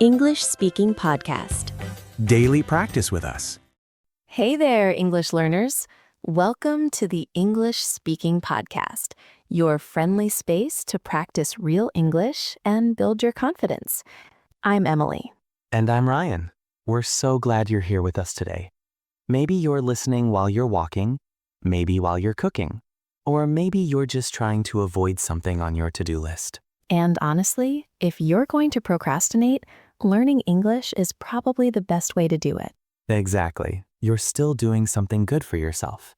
English Speaking Podcast. Daily practice with us. Hey there, English learners. Welcome to the English Speaking Podcast, your friendly space to practice real English and build your confidence. I'm Emily. And I'm Ryan. We're so glad you're here with us today. Maybe you're listening while you're walking, maybe while you're cooking, or maybe you're just trying to avoid something on your to-do list. And honestly, if you're going to procrastinate, learning English is probably the best way to do it. Exactly. You're still doing something good for yourself.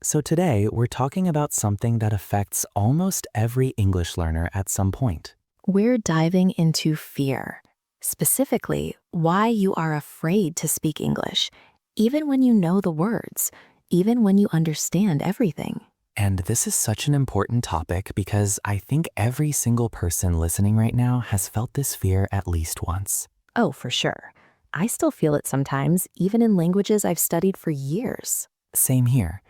So today, we're talking about something that affects almost every English learner at some point. We're diving into fear. Specifically, why you are afraid to speak English, even when you know the words, even when you understand everything. And this is such an important topic because I think every single person listening right now has felt this fear at least once. Oh, for sure. I still feel it sometimes, even in languages I've studied for years. Same here.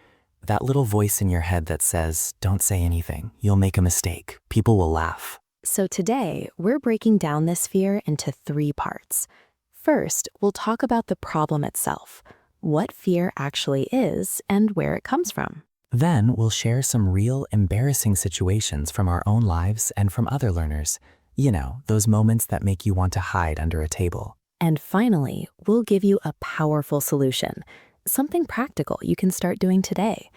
That little voice in your head that says, don't say anything, you'll make a mistake, people will laugh. So today, we're breaking down this fear into 3 parts. First, we'll talk about the problem itself, what fear actually is, and where it comes from. Then we'll share some real embarrassing situations from our own lives and from other learners. You know, those moments that make you want to hide under a table. And finally, we'll give you a powerful solution, something practical you can start doing today.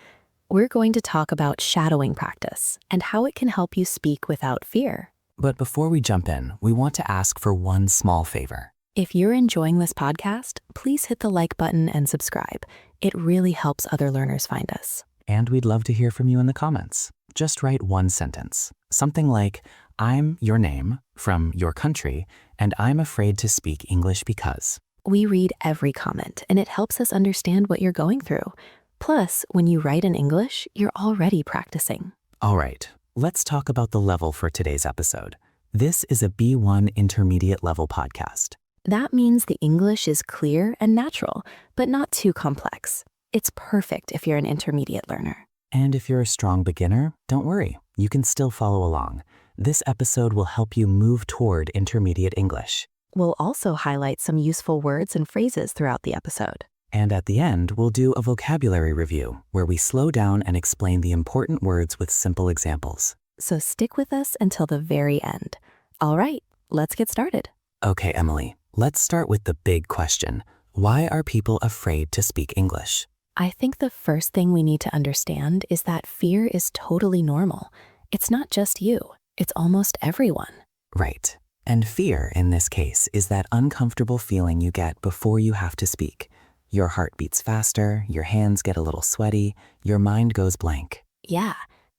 We're going to talk about shadowing practice and how it can help you speak without fear. But before we jump in, we want to ask for one small favor. If you're enjoying this podcast, please hit the like button and subscribe. It really helps other learners find us. And we'd love to hear from you in the comments. Just write one sentence. Something like, I'm your name, from your country, and I'm afraid to speak English because. We read every comment, and it helps us understand what you're going through. Plus, when you write in English, you're already practicing. All right, let's talk about the level for today's episode. This is a B1 intermediate level podcast. That means the English is clear and natural, but not too complex. It's perfect if you're an intermediate learner. And if you're a strong beginner, don't worry, you can still follow along. This episode will help you move toward intermediate English. We'll also highlight some useful words and phrases throughout the episode. And at the end, we'll do a vocabulary review where we slow down and explain the important words with simple examples. So stick with us until the very end. All right, let's get started. Okay, Emily, let's start with the big question. Why are people afraid to speak English? I think the first thing we need to understand is that fear is totally normal. It's not just you, it's almost everyone. Right. And fear, in this case, is that uncomfortable feeling you get before you have to speak. Your heart beats faster, your hands get a little sweaty, your mind goes blank. Yeah,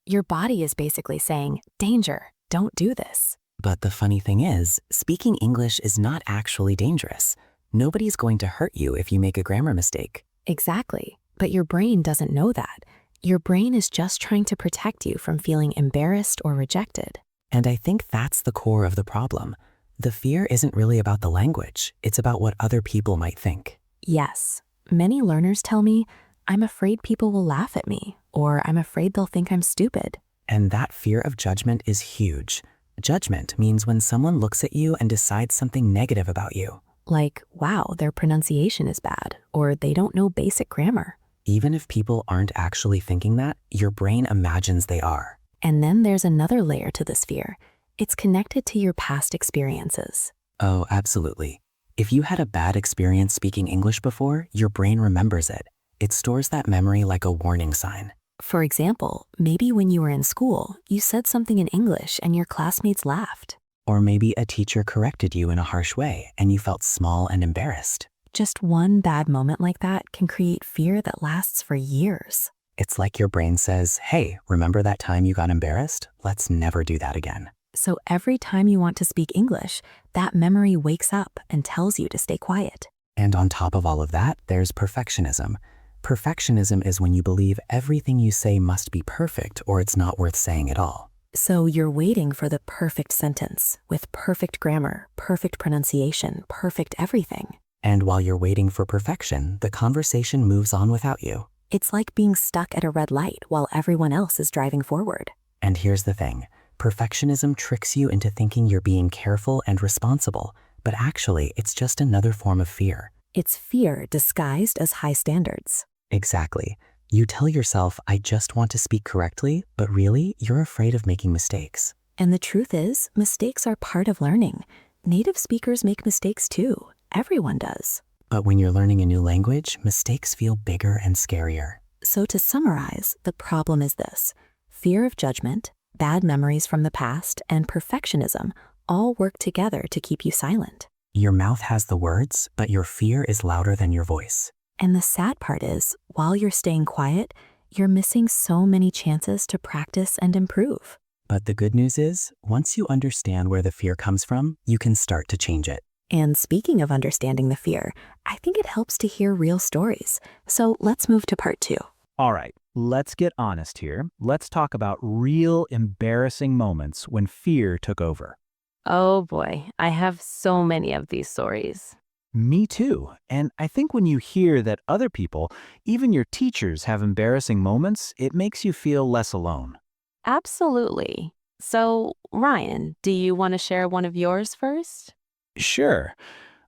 your body is basically saying, danger, don't do this. But the funny thing is, speaking English is not actually dangerous. Nobody's going to hurt you if you make a grammar mistake. Exactly. But your brain doesn't know that. Your brain is just trying to protect you from feeling embarrassed or rejected. And I think that's the core of the problem. The fear isn't really about the language. It's about what other people might think. Yes. Many learners tell me, I'm afraid people will laugh at me, or I'm afraid they'll think I'm stupid. And that fear of judgment is huge. Judgment means when someone looks at you and decides something negative about you. Like, wow, their pronunciation is bad, or they don't know basic grammar. Even if people aren't actually thinking that, your brain imagines they are. And then there's another layer to this fear. It's connected to your past experiences. Oh, absolutely. If you had a bad experience speaking English before, your brain remembers it. It stores that memory like a warning sign. For example, maybe when you were in school, you said something in English and your classmates laughed. Or maybe a teacher corrected you in a harsh way and you felt small and embarrassed. Just one bad moment like that can create fear that lasts for years. It's like your brain says, hey, remember that time you got embarrassed? Let's never do that again. So every time you want to speak English, that memory wakes up and tells you to stay quiet. And on top of all of that, there's perfectionism. Perfectionism is when you believe everything you say must be perfect or it's not worth saying at all. So you're waiting for the perfect sentence with perfect grammar, perfect pronunciation, perfect everything. And while you're waiting for perfection, the conversation moves on without you. It's like being stuck at a red light while everyone else is driving forward. And here's the thing. Perfectionism tricks you into thinking you're being careful and responsible, But actually, it's just another form of fear. It's fear disguised as high standards. Exactly. You tell yourself, I just want to speak correctly, but really, you're afraid of making mistakes. And the truth is, mistakes are part of learning. Native speakers make mistakes too. Everyone does. But when you're learning a new language, mistakes feel bigger and scarier. So to summarize, the problem is this: fear of judgment, bad memories from the past, and perfectionism all work together to keep you silent. Your mouth has the words, but your fear is louder than your voice. And the sad part is, while you're staying quiet, you're missing so many chances to practice and improve. But the good news is, once you understand where the fear comes from, you can start to change it. And speaking of understanding the fear, I think it helps to hear real stories. So let's move to part 2. All right, let's get honest here. Let's talk about real embarrassing moments when fear took over. Oh boy, I have so many of these stories. Me too. And I think when you hear that other people, even your teachers, have embarrassing moments, it makes you feel less alone. Absolutely. So, Ryan, do you want to share one of yours first? Sure.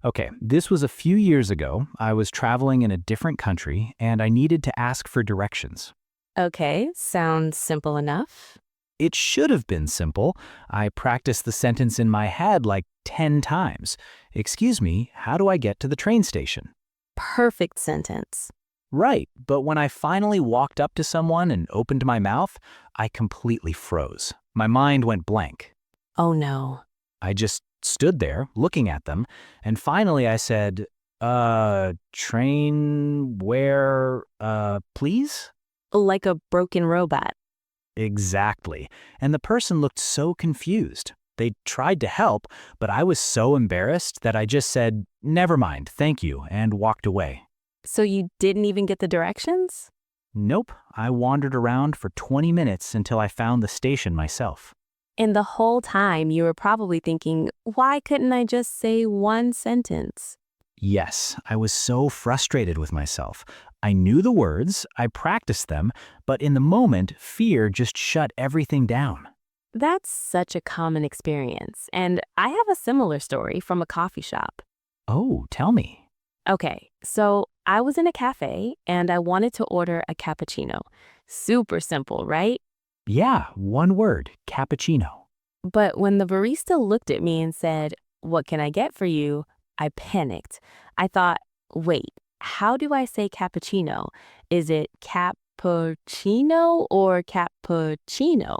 Okay, this was a few years ago. I was traveling in a different country, and I needed to ask for directions. Okay, sounds simple enough. It should have been simple. I practiced the sentence in my head like 10 times. Excuse me, how do I get to the train station? Perfect sentence. Right, but when I finally walked up to someone and opened my mouth, I completely froze. My mind went blank. Oh no. I just stood there looking at them, and finally I said, train where, please? Like a broken robot. Exactly. And the person looked so confused. They tried to help, but I was so embarrassed that I just said, never mind, thank you, and walked away. So you didn't even get the directions? Nope, I wandered around for 20 minutes until I found the station myself. And the whole time you were probably thinking, why couldn't I just say one sentence? Yes, I was so frustrated with myself. I knew the words, I practiced them, but in the moment, fear just shut everything down. That's such a common experience, and I have a similar story from a coffee shop. Oh, tell me. Okay, so I was in a cafe and I wanted to order a cappuccino. Super simple, right? Yeah, one word, cappuccino. But when the barista looked at me and said, "What can I get for you?" I panicked. I thought, wait, how do I say cappuccino? Is it cappuccino or cappuccino?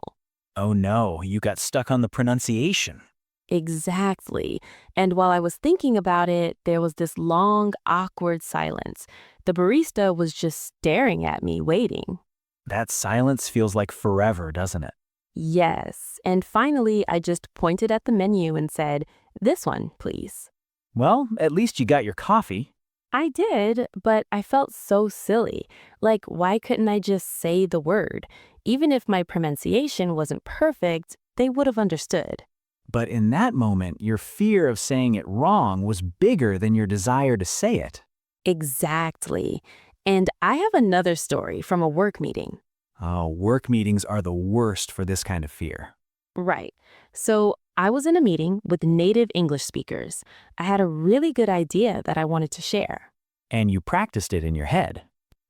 Oh no, you got stuck on the pronunciation. Exactly. And while I was thinking about it, there was this long, awkward silence. The barista was just staring at me, waiting. That silence feels like forever, doesn't it? Yes. And finally, I just pointed at the menu and said, "This one, please." Well, at least you got your coffee. I did, but I felt so silly. Like, why couldn't I just say the word? Even if my pronunciation wasn't perfect, they would have understood. But in that moment, your fear of saying it wrong was bigger than your desire to say it. Exactly. And I have another story from a work meeting. Oh, work meetings are the worst for this kind of fear. Right. So I was in a meeting with native English speakers. I had a really good idea that I wanted to share. And you practiced it in your head.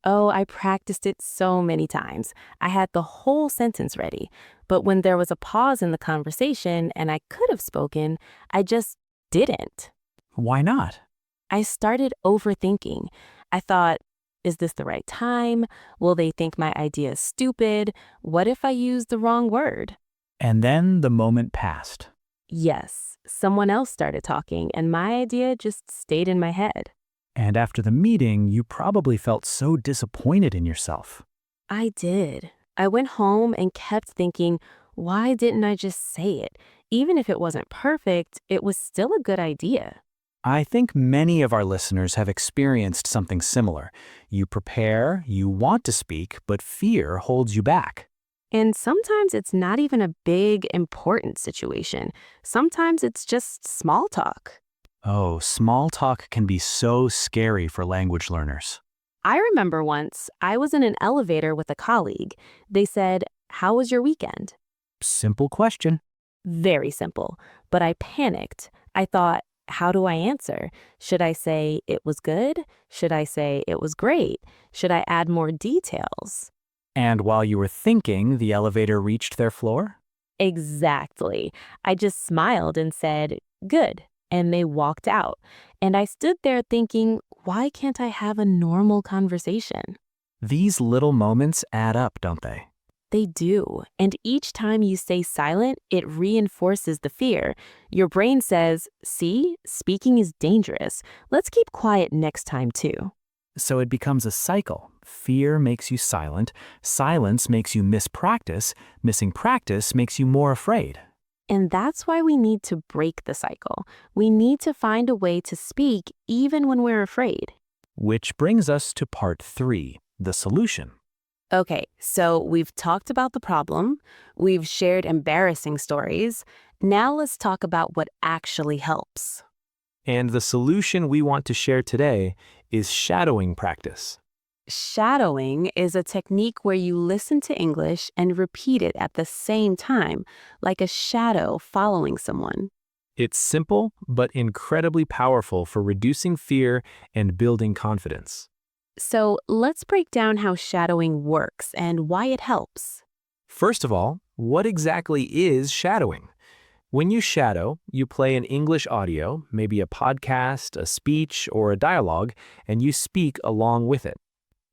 Oh, I practiced it so many times. I had the whole sentence ready. But when there was a pause in the conversation and I could have spoken, I just didn't. Why not? I started overthinking. I thought, is this the right time? Will they think my idea is stupid? What if I use the wrong word? And then the moment passed. Yes, someone else started talking and my idea just stayed in my head. And after the meeting, you probably felt so disappointed in yourself. I did. I went home and kept thinking, why didn't I just say it? Even if it wasn't perfect, it was still a good idea. I think many of our listeners have experienced something similar. You prepare, you want to speak, but fear holds you back. And sometimes it's not even a big, important situation. Sometimes it's just small talk. Oh, small talk can be so scary for language learners. I remember once I was in an elevator with a colleague. They said, "How was your weekend?" Simple question. Very simple, but I panicked. I thought, How do I answer? Should I say it was good? Should I say it was great? Should I add more details? And while you were thinking, the elevator reached their floor? Exactly. I just smiled and said, good. And they walked out. And I stood there thinking, why can't I have a normal conversation? These little moments add up, don't they? They do. And each time you stay silent, it reinforces the fear. Your brain says, see, speaking is dangerous. Let's keep quiet next time, too. So it becomes a cycle. Fear makes you silent. Silence makes you miss practice. Missing practice makes you more afraid. And that's why we need to break the cycle. We need to find a way to speak even when we're afraid. Which brings us to part 3, the solution. Okay, so we've talked about the problem, we've shared embarrassing stories. Now let's talk about what actually helps. And the solution we want to share today is shadowing practice. Shadowing is a technique where you listen to English and repeat it at the same time, like a shadow following someone. It's simple, but incredibly powerful for reducing fear and building confidence. So let's break down how shadowing works and why it helps. First of all, what exactly is shadowing? When you shadow, you play an English audio, maybe a podcast, a speech, or a dialogue, and you speak along with it.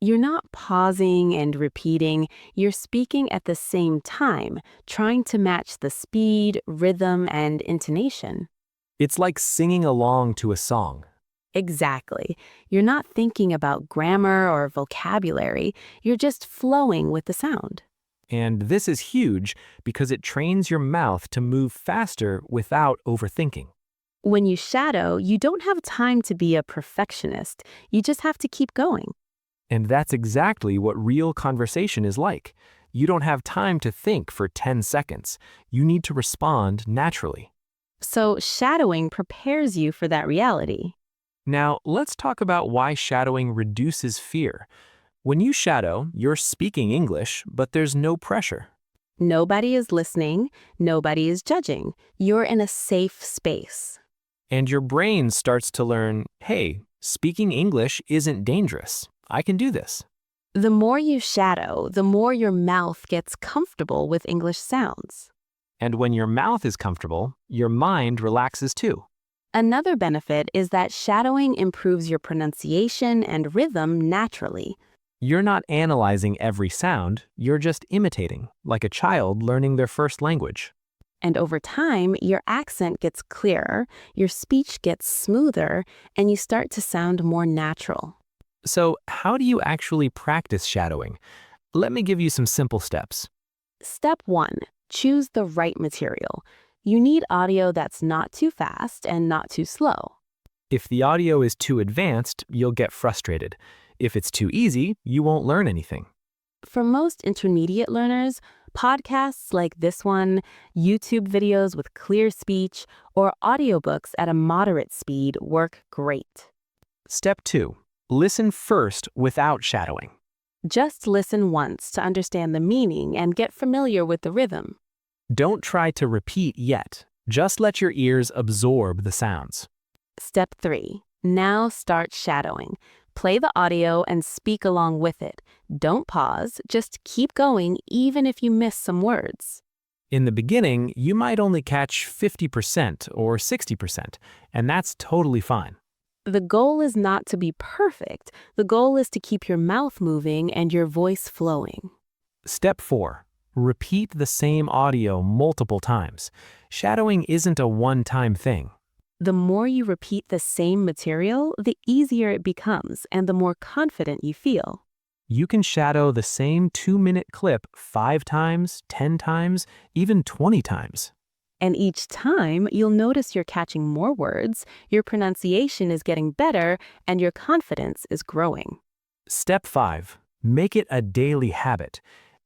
You're not pausing and repeating, you're speaking at the same time, trying to match the speed, rhythm, and intonation. It's like singing along to a song. Exactly. You're not thinking about grammar or vocabulary, you're just flowing with the sound. And this is huge because it trains your mouth to move faster without overthinking. When you shadow, you don't have time to be a perfectionist, you just have to keep going. And that's exactly what real conversation is like. You don't have time to think for 10 seconds. You need to respond naturally. So shadowing prepares you for that reality. Now, let's talk about why shadowing reduces fear. When you shadow, you're speaking English, but there's no pressure. Nobody is listening, nobody is judging. You're in a safe space. And your brain starts to learn, hey, speaking English isn't dangerous. I can do this. The more you shadow, the more your mouth gets comfortable with English sounds. And when your mouth is comfortable, your mind relaxes too. Another benefit is that shadowing improves your pronunciation and rhythm naturally. You're not analyzing every sound, you're just imitating, like a child learning their first language. And over time, your accent gets clearer, your speech gets smoother, and you start to sound more natural. So, how do you actually practice shadowing? Let me give you some simple steps. Step 1. Choose the right material. You need audio that's not too fast and not too slow. If the audio is too advanced, you'll get frustrated. If it's too easy, you won't learn anything. For most intermediate learners, podcasts like this one, YouTube videos with clear speech, or audiobooks at a moderate speed work great. Step 2. Listen first without shadowing. Just listen once to understand the meaning and get familiar with the rhythm. Don't try to repeat yet. Just let your ears absorb the sounds. Step 3. Now start shadowing. Play the audio and speak along with it. Don't pause, just keep going even if you miss some words. In the beginning, you might only catch 50% or 60%, and that's totally fine. The goal is not to be perfect. The goal is to keep your mouth moving and your voice flowing. Step 4. Repeat the same audio multiple times. Shadowing isn't a one-time thing. The more you repeat the same material, the easier it becomes and the more confident you feel. You can shadow the same 2-minute clip 5 times, 10 times, even 20 times. And each time, you'll notice you're catching more words, your pronunciation is getting better, and your confidence is growing. Step 5. Make it a daily habit.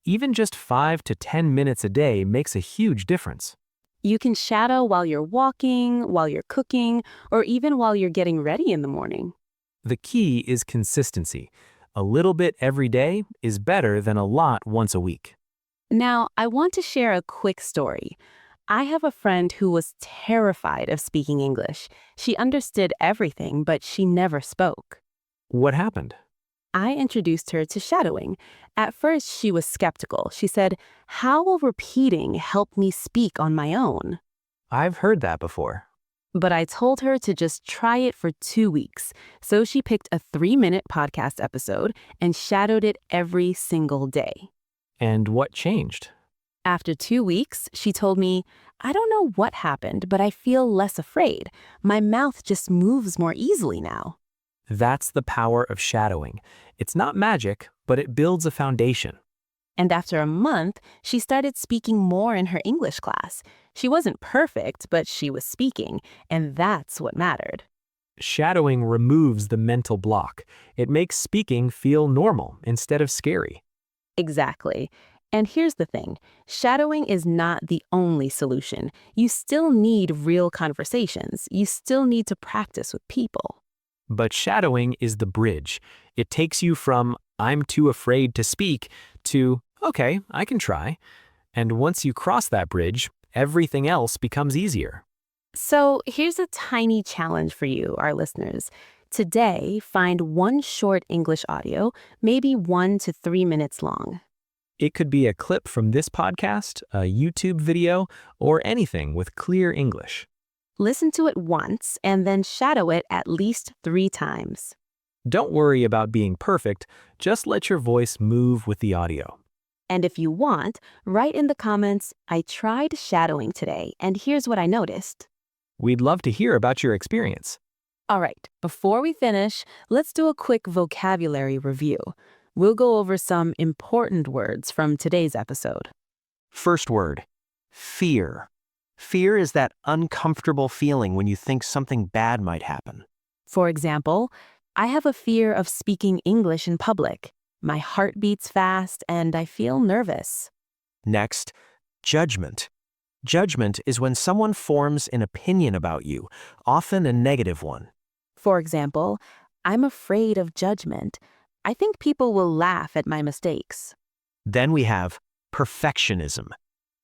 Even just 5 to 10 minutes a day makes a huge difference. You can shadow while you're walking, while you're cooking, or even while you're getting ready in the morning. The key is consistency. A little bit every day is better than a lot once a week. Now, I want to share a quick story. I have a friend who was terrified of speaking English. She understood everything, but she never spoke. What happened? I introduced her to shadowing. At first, she was skeptical. She said, "How will repeating help me speak on my own?" I've heard that before. But I told her to just try it for 2 weeks. So she picked a 3-minute podcast episode and shadowed it every single day. And what changed? After 2 weeks, she told me, "I don't know what happened, but I feel less afraid. My mouth just moves more easily now." That's the power of shadowing. It's not magic, but it builds a foundation. And after a month, she started speaking more in her English class. She wasn't perfect, but she was speaking, and that's what mattered. Shadowing removes the mental block. It makes speaking feel normal instead of scary. Exactly. And here's the thing, shadowing is not the only solution. You still need real conversations. You still need to practice with people. But shadowing is the bridge. It takes you from, I'm too afraid to speak, to, okay, I can try. And once you cross that bridge, everything else becomes easier. So here's a tiny challenge for you, our listeners. Today, find one short English audio, maybe 1 to 3 minutes long. It could be a clip from this podcast, a YouTube video, or anything with clear English. Listen to it once and then shadow it at least 3 times. Don't worry about being perfect, just let your voice move with the audio. And if you want, write in the comments, "I tried shadowing today, and here's what I noticed." We'd love to hear about your experience. All right, before we finish, let's do a quick vocabulary review. We'll go over some important words from today's episode. First word, fear. Fear is that uncomfortable feeling when you think something bad might happen. For example, I have a fear of speaking English in public. My heart beats fast and I feel nervous. Next, judgment. Judgment is when someone forms an opinion about you, often a negative one. For example, I'm afraid of judgment. I think people will laugh at my mistakes. Then we have perfectionism.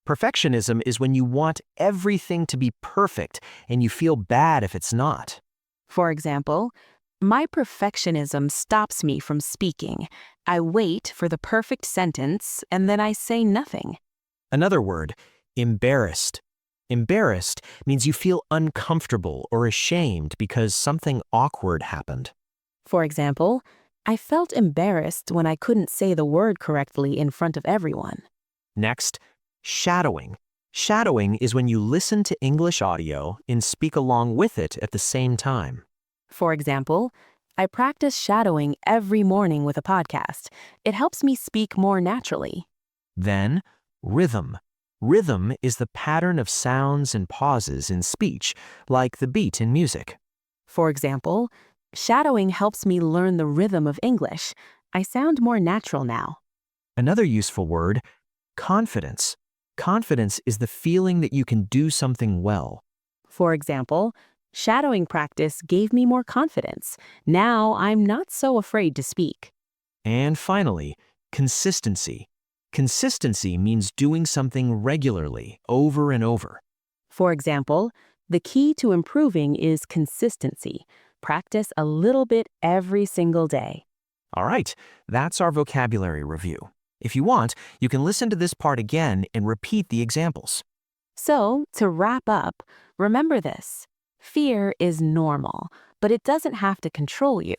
Perfectionism is when you want everything to be perfect and you feel bad if it's not. For example, my perfectionism stops me from speaking. I wait for the perfect sentence and then I say nothing. Another word, embarrassed. Embarrassed means you feel uncomfortable or ashamed because something awkward happened. For example, I felt embarrassed when I couldn't say the word correctly in front of everyone. Next, shadowing. Shadowing is when you listen to English audio and speak along with it at the same time. For example, I practice shadowing every morning with a podcast. It helps me speak more naturally. Then, rhythm. Rhythm is the pattern of sounds and pauses in speech, like the beat in music. For example, shadowing helps me learn the rhythm of English. I sound more natural now. Another useful word, confidence. Confidence is the feeling that you can do something well. For example, shadowing practice gave me more confidence. Now I'm not so afraid to speak. And finally, consistency. Consistency means doing something regularly, over and over. For example, the key to improving is consistency. Practice a little bit every single day. All right, that's our vocabulary review. If you want, you can listen to this part again and repeat the examples. So, to wrap up, remember this. Fear is normal, but it doesn't have to control you.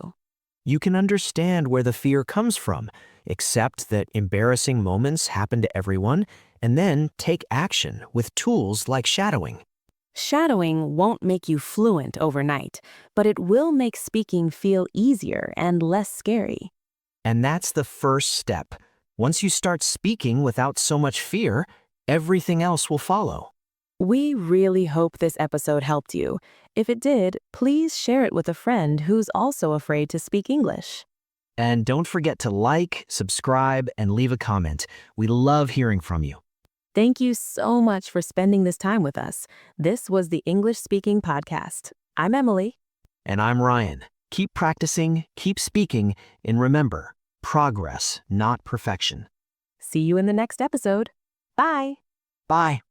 You can understand where the fear comes from, accept that embarrassing moments happen to everyone, and then take action with tools like shadowing. Shadowing won't make you fluent overnight, but it will make speaking feel easier and less scary. And that's the first step. Once you start speaking without so much fear, everything else will follow. We really hope this episode helped you. If it did, please share it with a friend who's also afraid to speak English. And don't forget to like, subscribe, and leave a comment. We love hearing from you. Thank you so much for spending this time with us. This was the English Speaking Podcast. I'm Emily. And I'm Ryan. Keep practicing, keep speaking, and remember, progress, not perfection. See you in the next episode. Bye. Bye.